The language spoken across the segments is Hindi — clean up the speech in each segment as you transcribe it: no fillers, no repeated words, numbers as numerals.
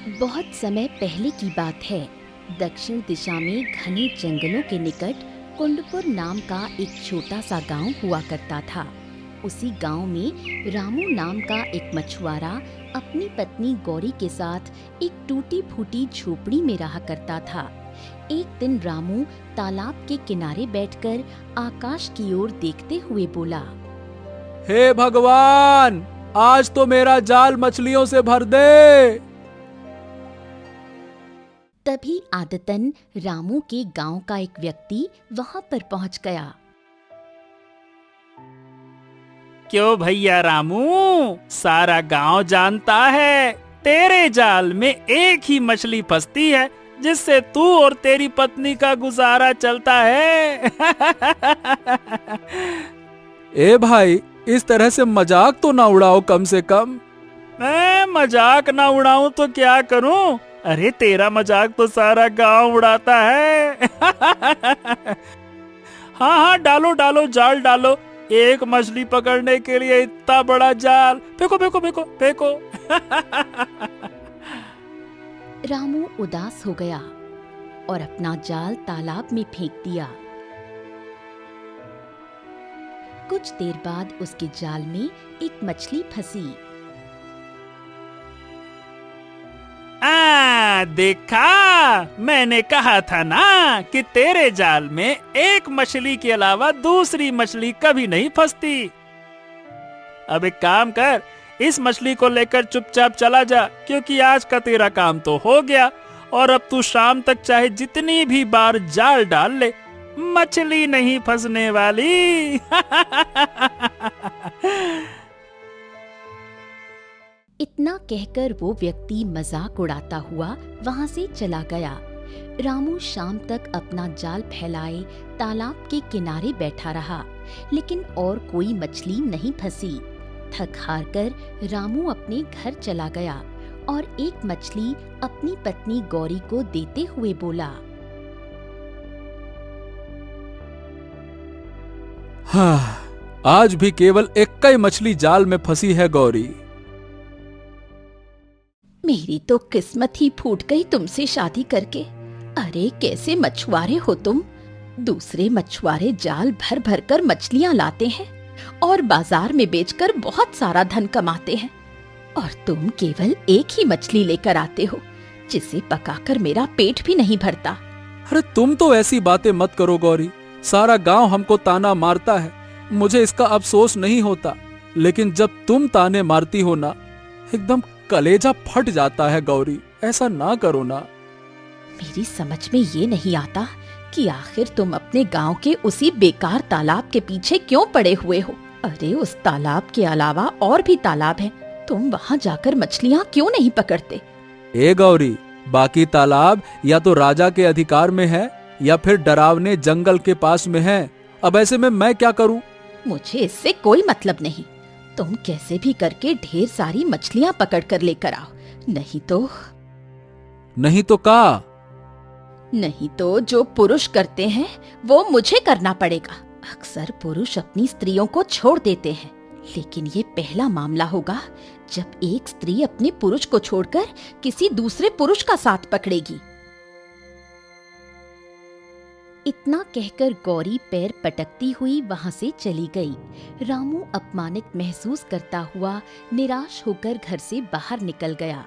बहुत समय पहले की बात है। दक्षिण दिशा में घने जंगलों के निकट कुंडपुर नाम का एक छोटा सा गांव हुआ करता था। उसी गांव में रामू नाम का एक मछुआरा अपनी पत्नी गौरी के साथ एक टूटी फूटी झोपड़ी में रहा करता था। एक दिन रामू तालाब के किनारे बैठकर आकाश की ओर देखते हुए बोला, हे भगवान, आज तो मेरा जाल मछलियों से भर दे। तभी आदतन रामू के गांव का एक व्यक्ति वहां पर पहुंच गया। क्यों भैया रामू, सारा गांव जानता है तेरे जाल में एक ही मछली फंसती है जिससे तू और तेरी पत्नी का गुजारा चलता है। ए भाई, इस तरह से मजाक तो ना उड़ाओ कम से कम। मैं मजाक ना उड़ाऊं तो क्या करूं? अरे तेरा मजाक तो सारा गांव उड़ाता है। हाँ, डालो डालो, जाल डालो। एक मछली पकड़ने के लिए इतना बड़ा जाल, फेंको फेंको फेंको फेंको। रामू उदास हो गया और अपना जाल तालाब में फेंक दिया। कुछ देर बाद उसके जाल में एक मछली फंसी। देखा, मैंने कहा था ना कि तेरे जाल में एक मछली के अलावा दूसरी मछली कभी नहीं फंसती। अब एक काम कर, इस मछली को लेकर चुपचाप चला जा, क्योंकि आज का तेरा काम तो हो गया और अब तू शाम तक चाहे जितनी भी बार जाल डाल ले, मछली नहीं फंसने वाली। इतना कहकर वो व्यक्ति मजाक उड़ाता हुआ वहां से चला गया। रामू शाम तक अपना जाल फैलाए तालाब के किनारे बैठा रहा, लेकिन और कोई मछली नहीं फंसी। थक हार कर रामू अपने घर चला गया और एक मछली अपनी पत्नी गौरी को देते हुए बोला, हाँ, आज भी केवल एक ही मछली जाल में फंसी है गौरी। मेरी तो किस्मत ही फूट गई तुमसे शादी करके। अरे कैसे मछुआरे हो तुम। दूसरे मछुआरे जाल भर भर कर मछलियां लाते हैं और बाजार में बेचकर बहुत सारा धन कमाते हैं, और तुम केवल एक ही मछली लेकर आते हो जिसे पकाकर मेरा पेट भी नहीं भरता। अरे तुम तो ऐसी बातें मत करो गौरी, सारा गांव हमको ताना मारता है। मुझे इसका अफसोस नहीं होता, लेकिन जब तुम ताने मारती हो ना, एकदम कलेजा फट जाता है गौरी। ऐसा ना करो ना। मेरी समझ में ये नहीं आता कि आखिर तुम अपने गांव के उसी बेकार तालाब के पीछे क्यों पड़े हुए हो। अरे उस तालाब के अलावा और भी तालाब हैं, तुम वहां जाकर मछलियां क्यों नहीं पकड़ते? ए गौरी, बाकी तालाब या तो राजा के अधिकार में है या फिर डरावने जंगल के पास में है। अब ऐसे में मैं क्या करूं? मुझे इससे कोई मतलब नहीं। तुम कैसे भी करके ढेर सारी मछलियां पकड़ कर लेकर आओ, नहीं तो जो पुरुष करते हैं वो मुझे करना पड़ेगा। अक्सर पुरुष अपनी स्त्रियों को छोड़ देते हैं, लेकिन ये पहला मामला होगा जब एक स्त्री अपने पुरुष को छोड़कर किसी दूसरे पुरुष का साथ पकड़ेगी। इतना कहकर गौरी पैर पटकती हुई वहां से चली गई। रामू अपमानित महसूस करता हुआ निराश होकर घर से बाहर निकल गया।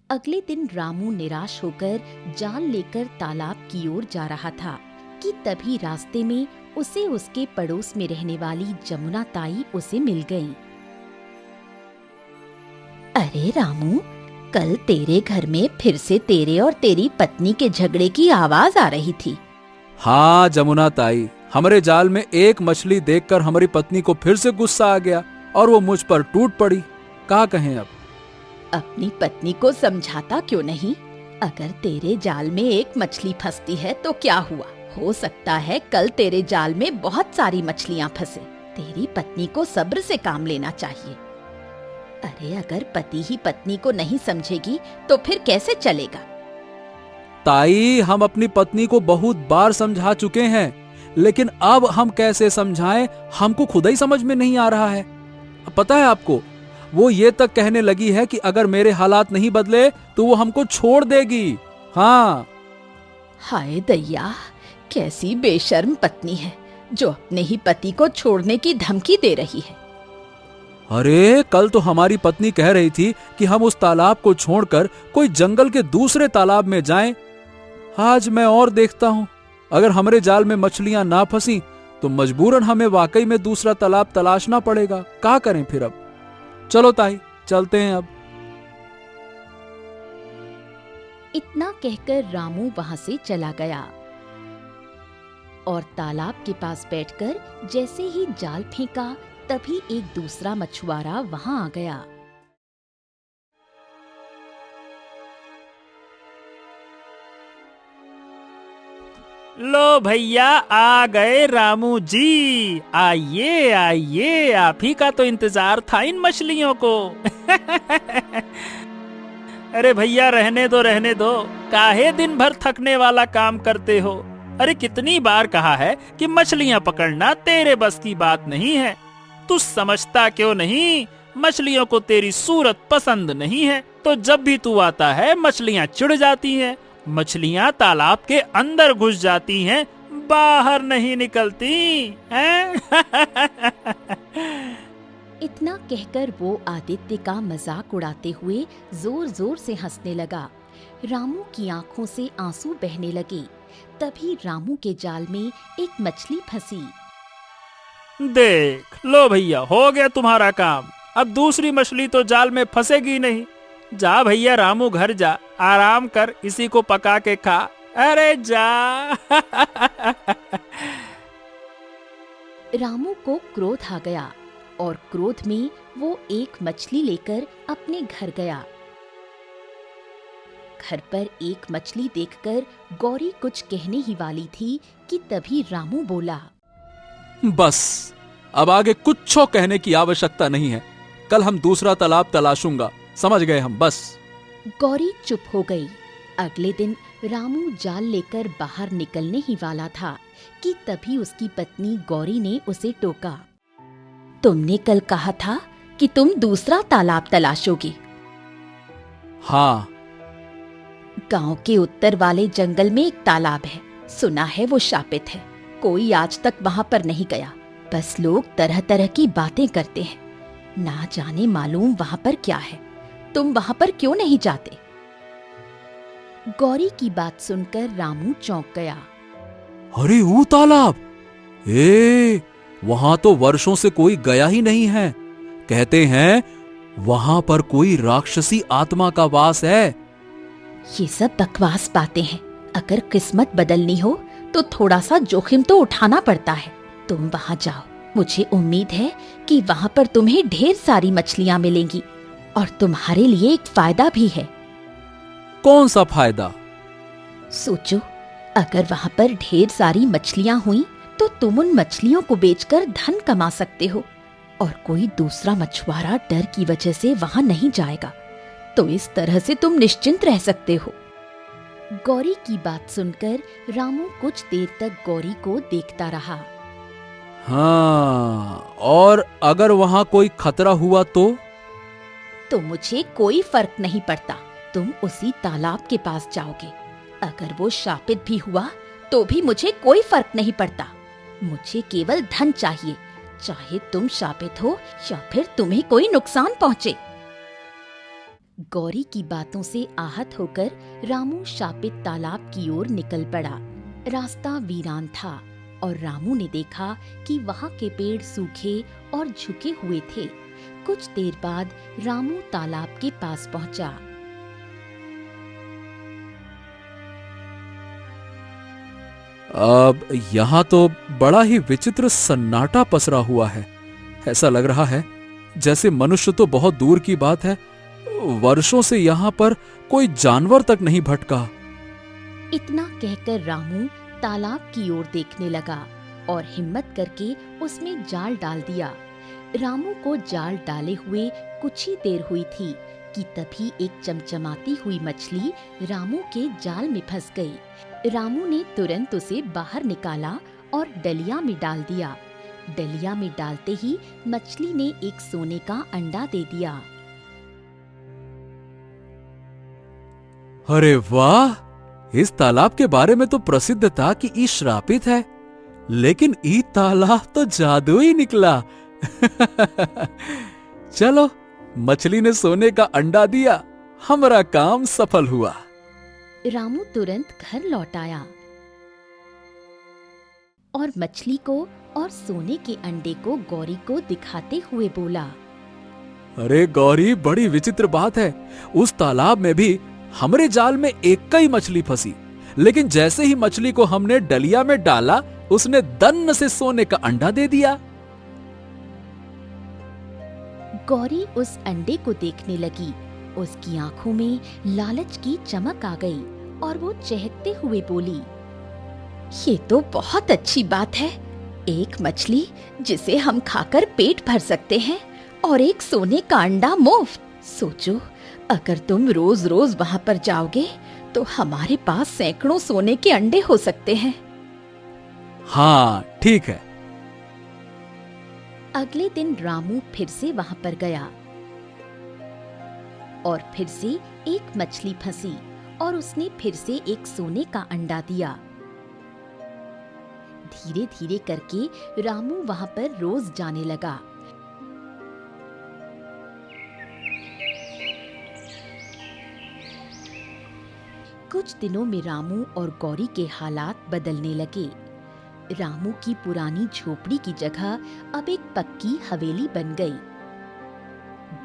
अगले दिन रामू निराश होकर जाल लेकर तालाब की ओर जा रहा था कि तभी रास्ते में उसे उसके पड़ोस में रहने वाली जमुना ताई उसे मिल गई। अरे रामू, कल तेरे घर में फिर से तेरे और तेरी पत्नी के झगड़े की आवाज आ रही थी। हाँ जमुना ताई, हमारे जाल में एक मछली देखकर हमारी पत्नी को फिर से गुस्सा आ गया और वो मुझ पर टूट पड़ी। क्या कहें अब? अपनी पत्नी को समझाता क्यों नहीं? अगर तेरे जाल में एक मछली फंसती है तो क्या हुआ? हो सकता है कल तेरे जाल में बहुत सारी मछलियां फंसे। तेरी पत्नी को सब्र से काम लेना चाहिए। अरे अगर पति ही पत्नी को नहीं समझेगी तो फिर कैसे चलेगा? ताई, हम अपनी पत्नी को बहुत बार समझा चुके हैं, लेकिन अब हम कैसे समझाएं हमको खुद ही समझ में नहीं आ रहा है। पता है आपको, वो ये तक कहने लगी है कि अगर मेरे हालात नहीं बदले तो वो हमको छोड़ देगी। हाँ। हाय दैया, कैसी बेशर्म पत्नी है जो अपने ही पति को छोड़ने की धमकी दे रही है। अरे कल तो हमारी पत्नी कह रही थी कि हम उस तालाब को छोड़कर कोई जंगल के दूसरे तालाब में जाएं। आज मैं और देखता हूं, अगर हमारे जाल में मछलियां ना फंसी तो मजबूरन हमें वाकई में दूसरा तालाब तलाशना पड़ेगा। क्या करें फिर अब? चलो ताई, चलते हैं अब। इतना कहकर रामू वहां से चला गया और तालाब के पास बैठकर जैसे ही जाल फेंका तभी एक दूसरा मछुआरा वहां आ गया। लो भैया, आ गए रामू जी। आइए आइए, आप ही का तो इंतजार था इन मछलियों को। अरे भैया, रहने दो, काहे दिन भर थकने वाला काम करते हो। अरे कितनी बार कहा है कि मछलियां पकड़ना तेरे बस की बात नहीं है। तू समझता क्यों नहीं? मछलियों को तेरी सूरत पसंद नहीं है, तो जब भी तू आता है मछलियां चिढ़ जाती हैं। मछलियां तालाब के अंदर घुस जाती हैं, बाहर नहीं निकलती हैं। इतना कहकर वो आदित्य का मजाक उड़ाते हुए जोर जोर से हंसने लगा। रामू की आंखों से आंसू बहने लगे। तभी रामू के जाल में एक मछली फंसी। देख लो भैया, हो गया तुम्हारा काम। अब दूसरी मछली तो जाल में फंसेगी नहीं। जा भैया रामू, घर जा, आराम कर, इसी को पका के खा। अरे जा। रामू को क्रोध आ गया और क्रोध में वो एक मछली लेकर अपने घर गया। घर पर एक मछली देखकर गौरी कुछ कहने ही वाली थी कि तभी रामू बोला, बस अब आगे कुछ कहने की आवश्यकता नहीं है। कल हम दूसरा तालाब तलाशूंगा, समझ गए हम, बस। गौरी चुप हो गई। अगले दिन रामू जाल लेकर बाहर निकलने ही वाला था कि तभी उसकी पत्नी गौरी ने उसे टोका। तुमने कल कहा था कि तुम दूसरा तालाब तलाशोगी। हाँ। गांव के उत्तर वाले जंगल में एक तालाब है, सुना है वो शापित है। कोई आज तक वहां पर नहीं गया, बस लोग तरह तरह की बातें करते हैं। ना जाने मालूम वहां पर क्या है। तुम वहां पर क्यों नहीं जाते? गौरी की बात सुनकर रामू चौंक गया। अरे वो तालाब, वहां तो वर्षों से कोई गया ही नहीं है। कहते हैं वहां पर कोई राक्षसी आत्मा का वास है। ये सब बकवास बातें हैं। अगर किस्मत बदलनी हो तो थोड़ा सा जोखिम तो उठाना पड़ता है। तुम वहां जाओ, मुझे उम्मीद है कि वहां पर तुम्हें ढेर सारी मछलियां मिलेंगी और तुम्हारे लिए एक फायदा भी है। कौन सा फायदा? सोचो, अगर वहां पर ढेर सारी मछलियां हुई तो तुम उन मछलियों को बेचकर धन कमा सकते हो और कोई दूसरा मछुआरा डर की वजह से वहां नहीं जाएगा। तो इस तरह से तुम निश्चिंत रह सकते हो। गौरी की बात सुनकर रामू कुछ देर तक गौरी को देखता रहा। हाँ, और अगर वहां कोई खतरा हुआ तो मुझे कोई फर्क नहीं पड़ता। तुम उसी तालाब के पास जाओगे। अगर वो शापित भी हुआ तो भी मुझे कोई फर्क नहीं पड़ता। मुझे केवल धन चाहिए, चाहे तुम शापित हो या फिर तुम्हें कोई नुकसान पहुंचे। गौरी की बातों से आहत होकर रामू शापित तालाब की ओर निकल पड़ा। रास्ता वीरान था और रामू ने देखा कि वहां के पेड़ सूखे और झुके हुए थे। कुछ देर बाद रामू तालाब के पास पहुंचा। अब यहाँ तो बड़ा ही विचित्र सन्नाटा पसरा हुआ है। ऐसा लग रहा है जैसे मनुष्य तो बहुत दूर की बात है, वर्षों से यहाँ पर कोई जानवर तक नहीं भटका। इतना कहकर रामू तालाब की ओर देखने लगा और हिम्मत करके उसमें जाल डाल दिया। रामू को जाल डाले हुए कुछ ही देर हुई थी कि तभी एक चमचमाती हुई मछली रामू के जाल में फंस गई। रामू ने तुरंत उसे बाहर निकाला और डलिया में डाल दिया। डलिया में डालते ही मछली ने एक सोने का अंडा दे दिया। अरे वाह, इस तालाब के बारे में तो प्रसिद्ध था कि ई श्रापित है, लेकिन ई तालाब तो जादू ही निकला। चलो, मछली ने सोने का अंडा दिया, हमारा काम सफल हुआ। रामू तुरंत घर लौट आया और मछली को और सोने के अंडे को गौरी को दिखाते हुए बोला, अरे गौरी, बड़ी विचित्र बात है। उस तालाब में भी हमरे जाल में एक ही मछली फंसी, लेकिन जैसे ही मछली को हमने डलिया में डाला, उसने दन्न से सोने का अंडा दे दिया। गौरी उस अंडे को देखने लगी। उसकी आंखों में लालच की चमक आ गई और वो चहकते हुए बोली, ये तो बहुत अच्छी बात है। एक मछली जिसे हम खाकर पेट भर सकते हैं और एक सोने का अंडा मुफ्त। सोचो, अगर तुम रोज रोज वहां पर जाओगे तो हमारे पास सैकड़ों सोने के अंडे हो सकते हैं। हाँ, ठीक है। अगले दिन रामू फिर से वहां पर गया और फिर से एक मछली फंसी और उसने फिर से एक सोने का अंडा दिया। धीरे धीरे करके रामू वहां पर रोज जाने लगा। कुछ दिनों में रामू और गौरी के हालात बदलने लगे। रामू की पुरानी झोपड़ी की जगह अब एक पक्की हवेली बन गई।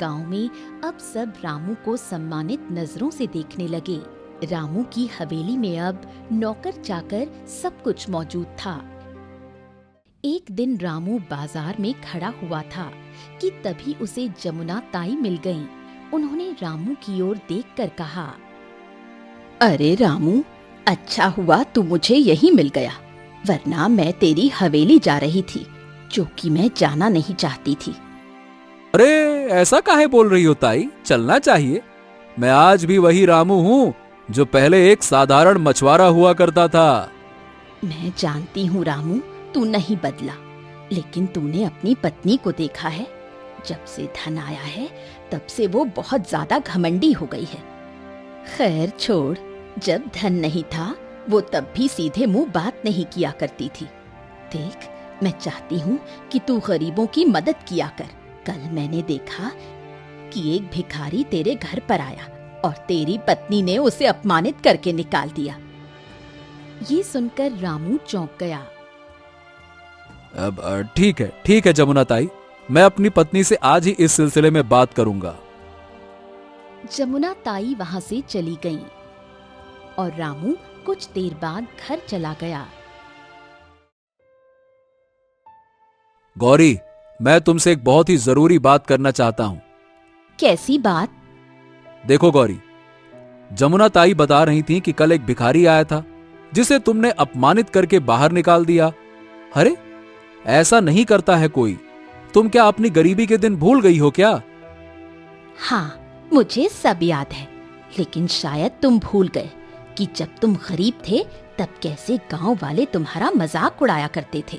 गांव में अब सब रामू को सम्मानित नजरों से देखने लगे। रामू की हवेली में अब नौकर चाकर सब कुछ मौजूद था। एक दिन रामू बाजार में खड़ा हुआ था कि तभी उसे जमुना ताई मिल गईं। उन्होंने रामू की ओर देखकर कहा, अरे रामू, अच्छा हुआ तू मुझे यहीं मिल गया, वरना मैं तेरी हवेली जा रही थी, जो कि मैं जाना नहीं चाहती थी। अरे ऐसा काहे बोल रही हो ताई, चलना चाहिए। मैं आज भी वही रामू हूँ जो पहले एक साधारण मछुआरा हुआ करता था। मैं जानती हूँ रामू, तू नहीं बदला, लेकिन तूने अपनी पत्नी को देखा है। जब से धन आया है तब से वो बहुत ज्यादा घमंडी हो गई है। खैर छोड़, जब धन नहीं था वो तब भी सीधे मुंह बात नहीं किया करती थी। देख, मैं चाहती हूँ कि तू गरीबों की मदद किया कर। कल मैंने देखा कि एक भिखारी तेरे घर पर आया और तेरी पत्नी ने उसे अपमानित करके निकाल दिया। ये सुनकर रामू चौंक गया। अब ठीक है जमुना ताई, मैं अपनी पत्नी से आज ही इस सिलसिले में बात करूंगा। जमुना ताई वहां से चली गई और रामू कुछ देर बाद घर चला गया। गौरी, मैं तुमसे एक बहुत ही जरूरी बात करना चाहता हूं। कैसी बात? देखो गौरी, जमुना ताई बता रही थी कि कल एक भिखारी आया था जिसे तुमने अपमानित करके बाहर निकाल दिया। अरे ऐसा नहीं करता है कोई। तुम क्या अपनी गरीबी के दिन भूल गई हो क्या? हाँ, मुझे सब याद है, लेकिन शायद तुम भूल गए कि जब तुम गरीब थे तब कैसे गांव वाले तुम्हारा मजाक उड़ाया करते थे।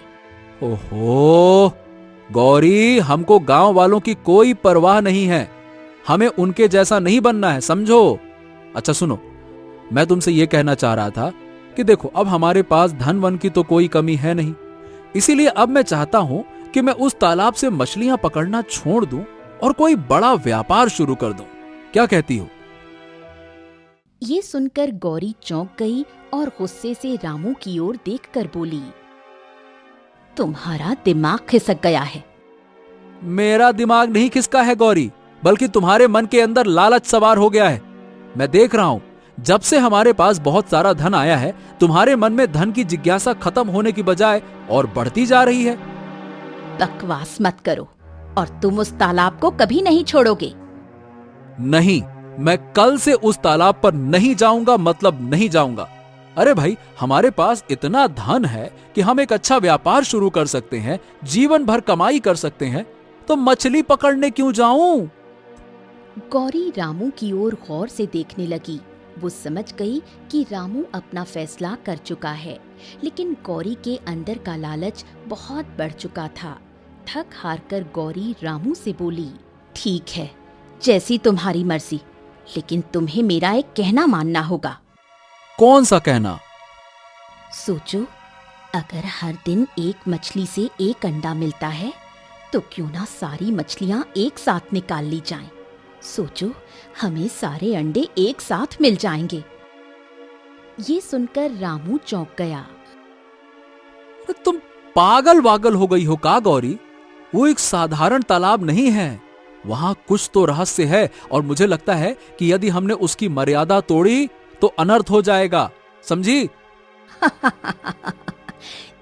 ओहो गौरी, हमको गांव वालों की कोई परवाह नहीं है। हमें उनके जैसा नहीं बनना है, समझो। अच्छा सुनो, मैं तुमसे यह कहना चाह रहा था कि देखो, अब हमारे पास धन वन की तो कोई कमी है नहीं, इसीलिए अब मैं चाहता हूं कि मैं उस तालाब से मछलियां पकड़ना छोड़ दूं और कोई बड़ा व्यापार शुरू कर दूं। क्या कहती हो? ये सुनकर गौरी चौंक गई और गुस्से से रामू की ओर देखकर बोली, तुम्हारा दिमाग खिसक गया है। मेरा दिमाग नहीं खिसका है गौरी, बल्कि तुम्हारे मन के अंदर लालच सवार हो गया है। मैं देख रहा हूं, जब से हमारे पास बहुत सारा धन आया है, तुम्हारे मन में धन की जिज्ञासा खत्म होने की बजाय और बढ़ती जा रही है। बकवास मत करो, और तुम उस तालाब को कभी नहीं छोड़ोगे। नहीं, मैं कल से उस तालाब पर नहीं जाऊंगा, मतलब नहीं जाऊंगा। अरे भाई, हमारे पास इतना धन है कि हम एक अच्छा व्यापार शुरू कर सकते हैं, जीवन भर कमाई कर सकते हैं, तो मछली पकड़ने क्यों जाऊं? गौरी रामू की ओर गौर से देखने लगी वो समझ गई कि रामू अपना फैसला कर चुका है, लेकिन गौरी के अंदर का लालच बहुत बढ़ चुका था। थक हार कर गौरी रामू से बोली, ठीक है, जैसी तुम्हारी मर्जी, लेकिन तुम्हें मेरा एक कहना मानना होगा। कौन सा कहना? सोचो, अगर हर दिन एक मछली से एक अंडा मिलता है तो क्यों ना सारी मछलियां एक साथ निकाल ली जाएं। सोचो, हमें सारे अंडे एक साथ मिल जाएंगे। ये सुनकर रामू चौंक गया। अरे तुम पागल वागल हो गई हो का गौरी? वो एक साधारण तालाब नहीं है, वहां कुछ तो रहस्य है और मुझे लगता है कि यदि हमने उसकी मर्यादा तोड़ी तो अनर्थ हो जाएगा, समझी?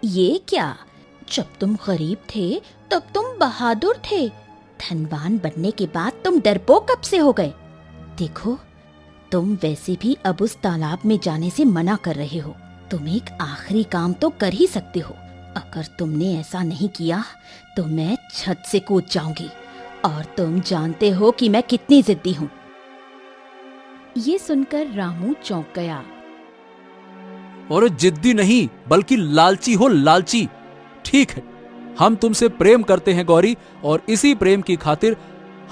ये क्या? जब तुम गरीब थे तब तुम बहादुर थे, धनवान बनने के बाद तुम डरपोक कब से हो गए? देखो, तुम वैसे भी अब उस तालाब में जाने से मना कर रहे हो। तुम एक आखिरी काम तो कर ही सकते हो। अगर तुमने ऐसा नहीं किया तो मैं छत से कूद जाऊंगी, और तुम जानते हो कि मैं कितनी जिद्दी हूँ। ये सुनकर रामू चौंक गया। और जिद्दी नहीं बल्कि लालची हो, लालची। ठीक है, हम तुमसे प्रेम करते हैं गौरी, और इसी प्रेम की खातिर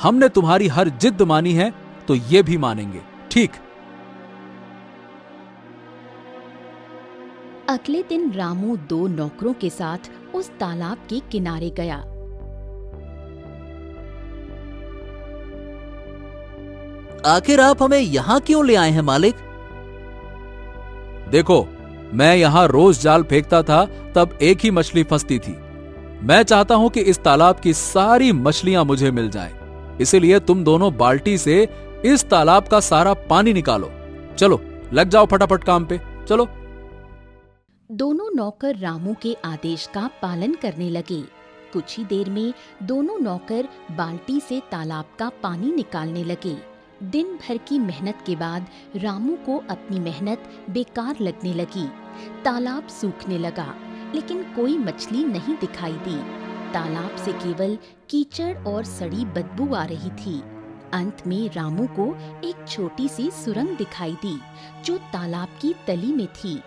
हमने तुम्हारी हर जिद मानी है, तो ये भी मानेंगे, ठीक? अगले दिन रामू 2 नौकरों के साथ उस तालाब के किनारे गया। आखिर आप हमें यहाँ क्यों ले आए हैं मालिक? देखो, मैं यहाँ रोज जाल फेंकता था, तब एक ही मछली फंसती थी। मैं चाहता हूं कि इस तालाब की सारी मछलियां मुझे मिल जाएं। इसीलिए तुम दोनों बाल्टी से इस तालाब का सारा पानी निकालो। चलो, लग जाओ फटाफट काम पे, चलो। दोनों नौकर रामू के आदेश का पालन करने लगे। कुछ ही देर में दोनों नौकर बाल्टी से तालाब का पानी निकालने लगे। दिन भर की मेहनत के बाद रामू को अपनी मेहनत बेकार लगने लगी। तालाब सूखने लगा, लेकिन कोई मछली नहीं दिखाई दी। तालाब से केवल कीचड़ और सड़ी बदबू आ रही थी। अंत में रामू को एक छोटी सी सुरंग दिखाई दी, जो तालाब की तली में थी।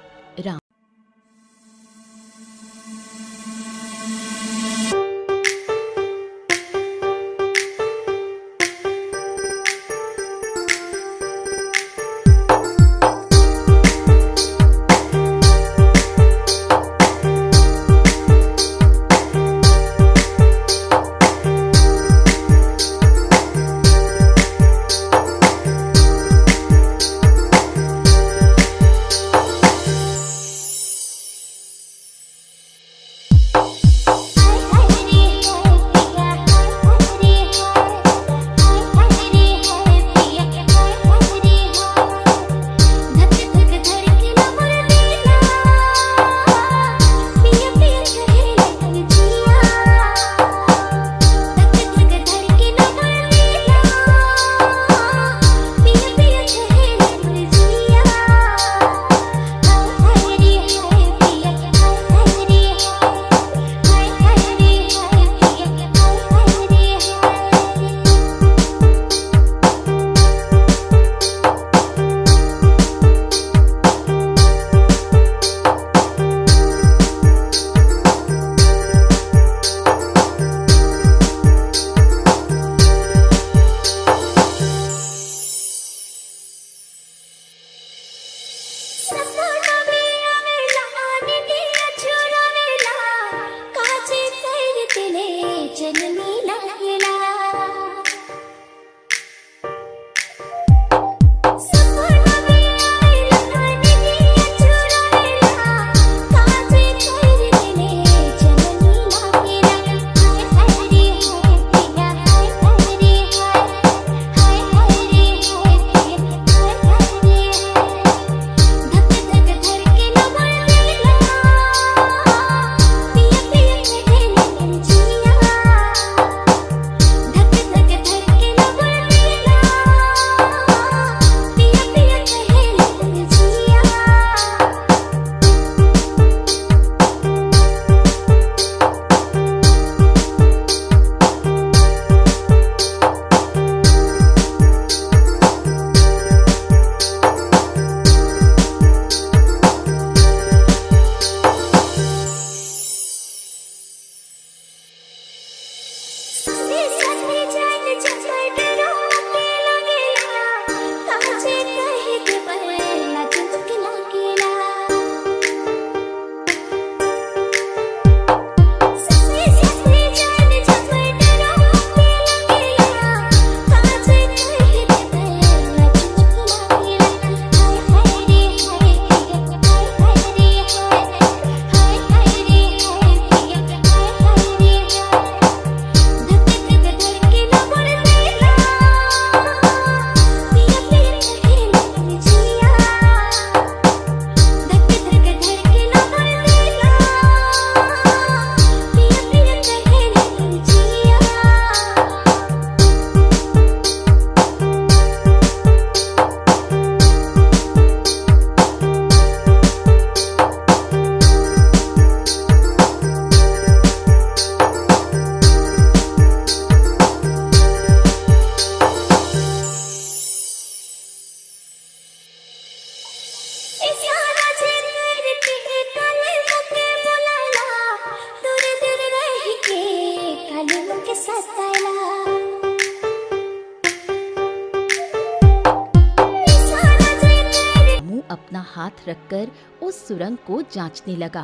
अपना हाथ रखकर उस सुरंग को जांचने लगा।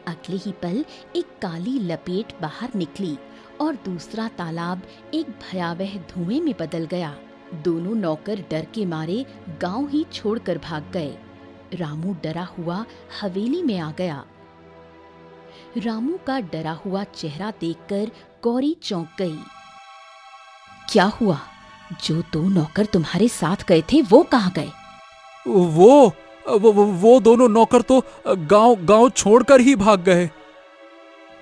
अगले ही पल एक काली लपेट बाहर निकली और दूसरा तालाब एक भयावह धुएं में बदल गया। दोनों नौकर डर के मारे गांव ही छोड़कर भाग गए। रामू डरा हुआ हवेली में आ गया। रामू का डरा हुआ चेहरा देखकर गौरी चौंक गई। क्या हुआ? जो दो नौकर तुम्हारे साथ गए थे वो कहाँ गए? वो दोनों नौकर तो गांव छोड़कर ही भाग गए।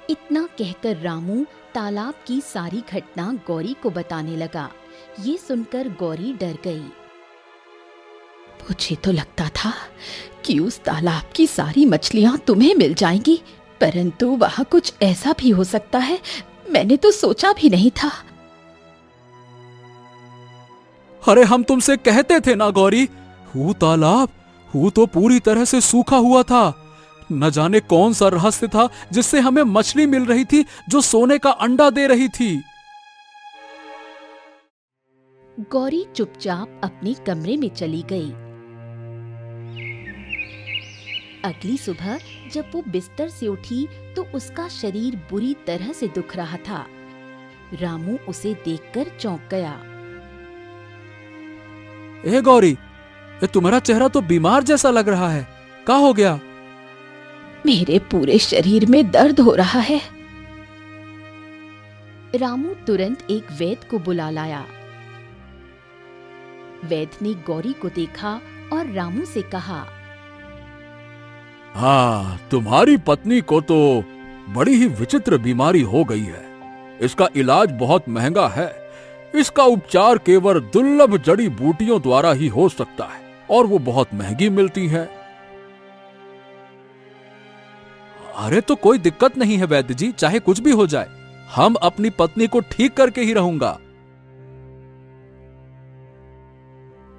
इतना कहकर रामू तालाब की सारी घटना गौरी को बताने लगा। ये सुनकर गौरी डर गई। मुझे तो लगता था कि उस तालाब की सारी मछलियां तुम्हें मिल जाएंगी, परंतु वहाँ कुछ ऐसा भी हो सकता है, मैंने तो सोचा भी नहीं था। अरे हम तुमसे कहते थे ना गौरी, तालाब तो पूरी तरह से सूखा हुआ था। न जाने कौन सा रहस्य था जिससे हमें मछली मिल रही थी जो सोने का अंडा दे रही थी। गौरी चुपचाप अपने कमरे में चली गई। अगली सुबह जब वो बिस्तर से उठी तो उसका शरीर बुरी तरह से दुख रहा था। रामू उसे देखकर चौंक गया। ए गौरी, तुम्हारा चेहरा तो बीमार जैसा लग रहा है, क्या हो गया? मेरे पूरे शरीर में दर्द हो रहा है। रामू तुरंत एक वैद्य को बुला लाया। वैद्य ने गौरी को देखा और रामू से कहा, हाँ, तुम्हारी पत्नी को तो बड़ी ही विचित्र बीमारी हो गई है। इसका इलाज बहुत महंगा है। इसका उपचार केवल दुर्लभ जड़ी बूटियों द्वारा ही हो सकता है और वो बहुत महंगी मिलती है। अरे तो कोई दिक्कत नहीं है वैद्य जी, चाहे कुछ भी हो जाए, हम अपनी पत्नी को ठीक करके ही रहूंगा।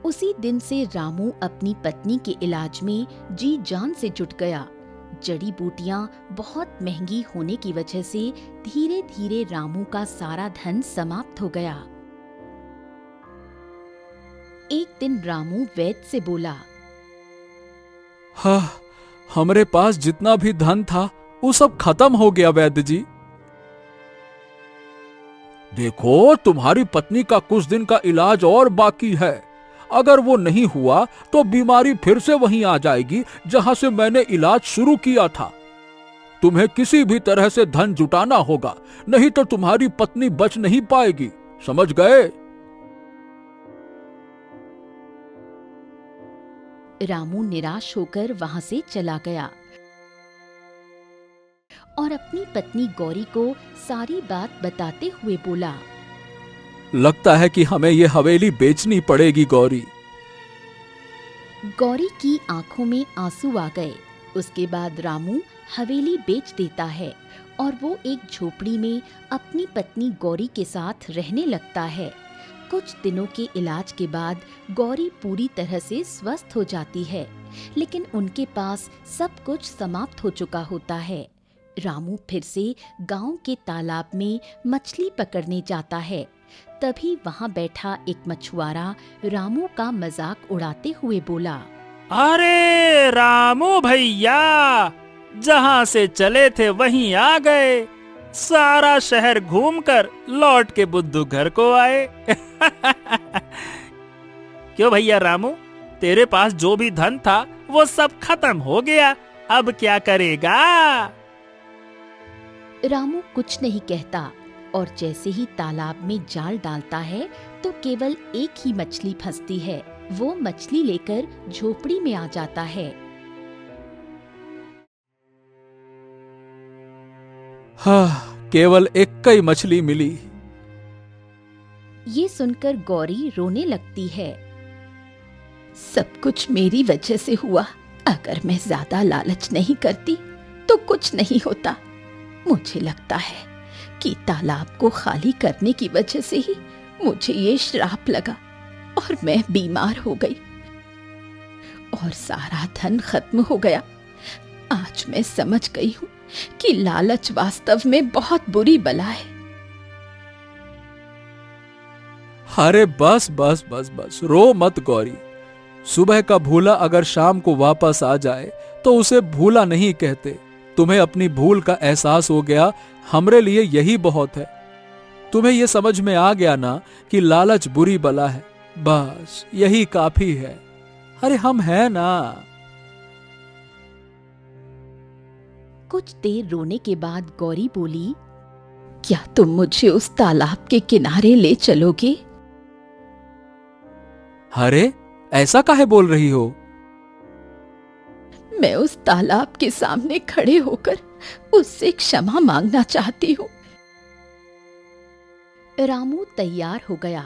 उसी दिन से रामू अपनी पत्नी के इलाज में जी जान से जुट गया। जड़ी बूटियां बहुत महंगी होने की वजह से धीरे धीरे रामू का सारा धन समाप्त हो गया। एक दिन रामू वैद्य से बोला, हाँ, हमारे पास जितना भी धन था वो सब खत्म हो गया वैद्य जी। देखो, तुम्हारी पत्नी का कुछ दिन का इलाज और बाकी है। अगर वो नहीं हुआ तो बीमारी फिर से वहीं आ जाएगी जहां से मैंने इलाज शुरू किया था। तुम्हें किसी भी तरह से धन जुटाना होगा, नहीं तो तुम्हारी पत्नी बच नहीं पाएगी, समझ गए? रामू निराश होकर वहां से चला गया और अपनी पत्नी गौरी को सारी बात बताते हुए बोला, लगता है कि हमें ये हवेली बेचनी पड़ेगी गौरी। गौरी की आंखों में आंसू आ गए। उसके बाद रामू हवेली बेच देता है और वो एक झोपड़ी में अपनी पत्नी गौरी के साथ रहने लगता है। कुछ दिनों के इलाज के बाद गौरी पूरी तरह से स्वस्थ हो जाती है, लेकिन उनके पास सब कुछ समाप्त हो चुका होता है। रामू फिर से गांव के तालाब में मछली पकड़ने जाता है। तभी वहां बैठा एक मछुआरा रामू का मजाक उड़ाते हुए बोला, अरे रामू भैया, जहाँ से चले थे वहीं आ गए। सारा शहर घूमकर लौट के बुद्धू घर को आए। क्यों भैया रामू, तेरे पास जो भी धन था वो सब खत्म हो गया, अब क्या करेगा? रामू कुछ नहीं कहता और जैसे ही तालाब में जाल डालता है तो केवल एक ही मछली फंसती है। वो मछली लेकर झोपड़ी में आ जाता है। हाँ, केवल एक ही मछली मिली। ये सुनकर गौरी रोने लगती है। सब कुछ मेरी वजह से हुआ। अगर मैं ज्यादा लालच नहीं करती तो कुछ नहीं होता। मुझे लगता है कि तालाब को खाली करने की वजह से ही मुझे ये श्राप लगा और मैं बीमार हो गई और सारा धन खत्म हो गया। आज मैं समझ गई हूँ कि लालच वास्तव में बहुत बुरी बला है। अरे बस बस बस बस, रो मत गौरी। सुबह का भूला अगर शाम को वापस आ जाए तो उसे भूला नहीं कहते। तुम्हें अपनी भूल का एहसास हो गया, हमरे लिए यही बहुत है। तुम्हें यह समझ में आ गया ना कि लालच बुरी बला है, बस यही काफी है। अरे हम हैं ना। कुछ देर रोने के बाद गौरी बोली, क्या तुम मुझे उस तालाब के किनारे ले चलोगे? अरे ऐसा काहे बोल रही हो? मैं उस तालाब के सामने खड़े होकर उससे क्षमा मांगना चाहती हूँ। रामू तैयार हो गया।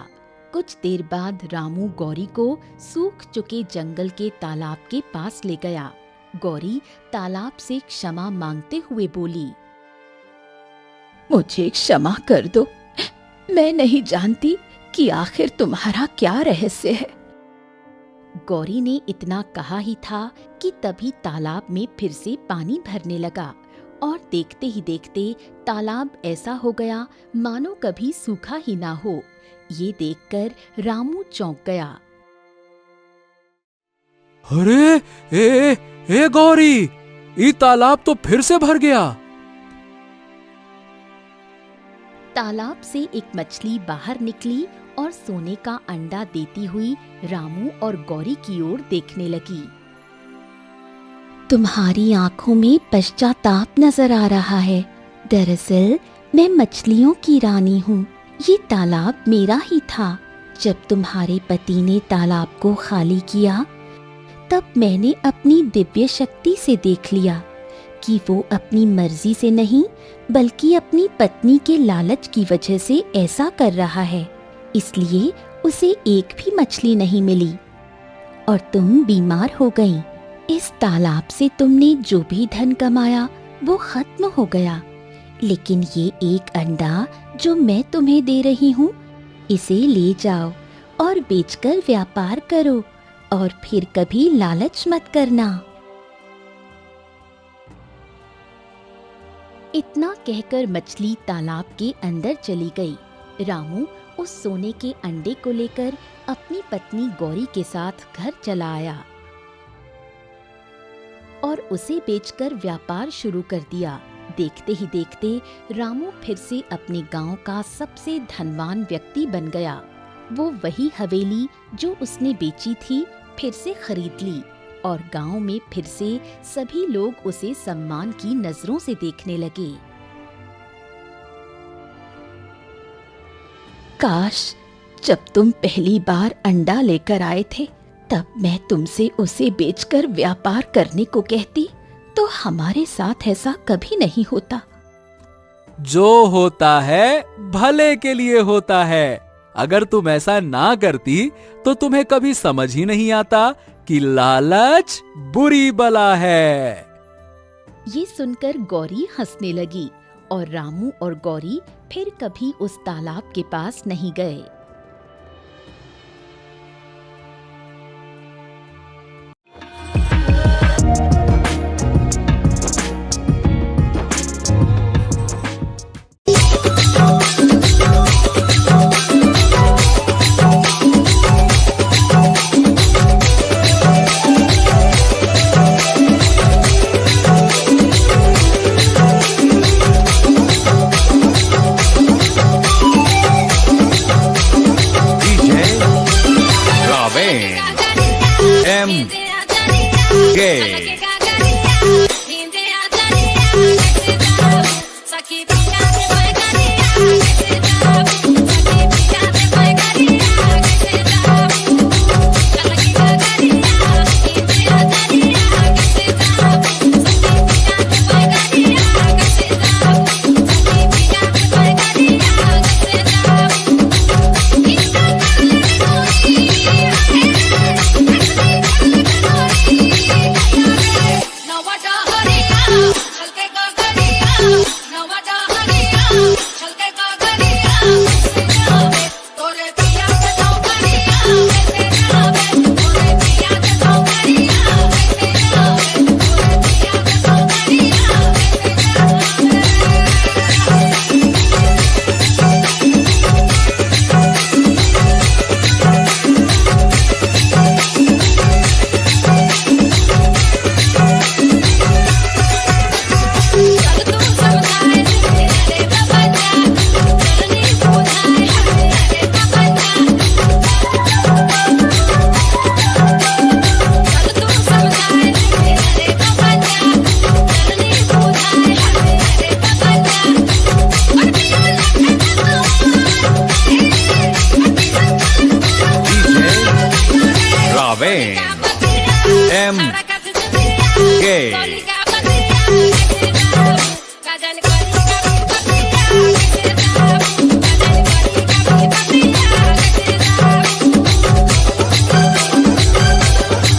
कुछ देर बाद रामू गौरी को सूख चुके जंगल के तालाब के पास ले गया। गौरी तालाब से क्षमा मांगते हुए बोली, मुझे क्षमा कर दो, मैं नहीं जानती कि आखिर तुम्हारा क्या रहस्य है। गौरी ने इतना कहा ही था कि तभी तालाब में फिर से पानी भरने लगा और देखते ही देखते तालाब ऐसा हो गया मानो कभी सूखा ही ना हो। ये देखकर रामू चौंक गया। अरे ए गौरी, ये तालाब तो फिर से भर गया। तालाब से एक मछली बाहर निकली और सोने का अंडा देती हुई रामू और गौरी की ओर देखने लगी। तुम्हारी आंखों में पश्चाताप नजर आ रहा है। दरअसल मैं मछलियों की रानी हूँ। ये तालाब मेरा ही था। जब तुम्हारे पति ने तालाब को खाली किया तब मैंने अपनी दिव्य शक्ति से देख लिया कि वो अपनी मर्जी से नहीं बल्कि अपनी पत्नी के लालच की वजह से ऐसा कर रहा है। इसलिए उसे एक भी मछली नहीं मिली और तुम बीमार हो गई। इस तालाब से तुमने जो भी धन कमाया वो खत्म हो गया, लेकिन ये एक अंडा जो मैं तुम्हें दे रही हूँ, इसे ले जाओ और बेचकर व्यापार करो और फिर कभी लालच मत करना। इतना कहकर मछली तालाब के अंदर चली गई। रामू उस सोने के अंडे को लेकर अपनी पत्नी गौरी के साथ घर चला आया और उसे बेचकर व्यापार शुरू कर दिया। देखते ही देखते रामू फिर से अपने गांव का सबसे धनवान व्यक्ति बन गया। वो वही हवेली जो उसने बेची थी फिर से खरीद ली और गांव में फिर से सभी लोग उसे सम्मान की नजरों से देखने लगे। काश जब तुम पहली बार अंडा लेकर आए थे तब मैं तुमसे उसे बेचकर व्यापार करने को कहती तो हमारे साथ ऐसा कभी नहीं होता। जो होता है भले के लिए होता है। अगर तुम ऐसा ना करती तो तुम्हें कभी समझ ही नहीं आता कि लालच बुरी बला है। ये सुनकर गौरी हंसने लगी और रामू और गौरी फिर कभी उस तालाब के पास नहीं गए।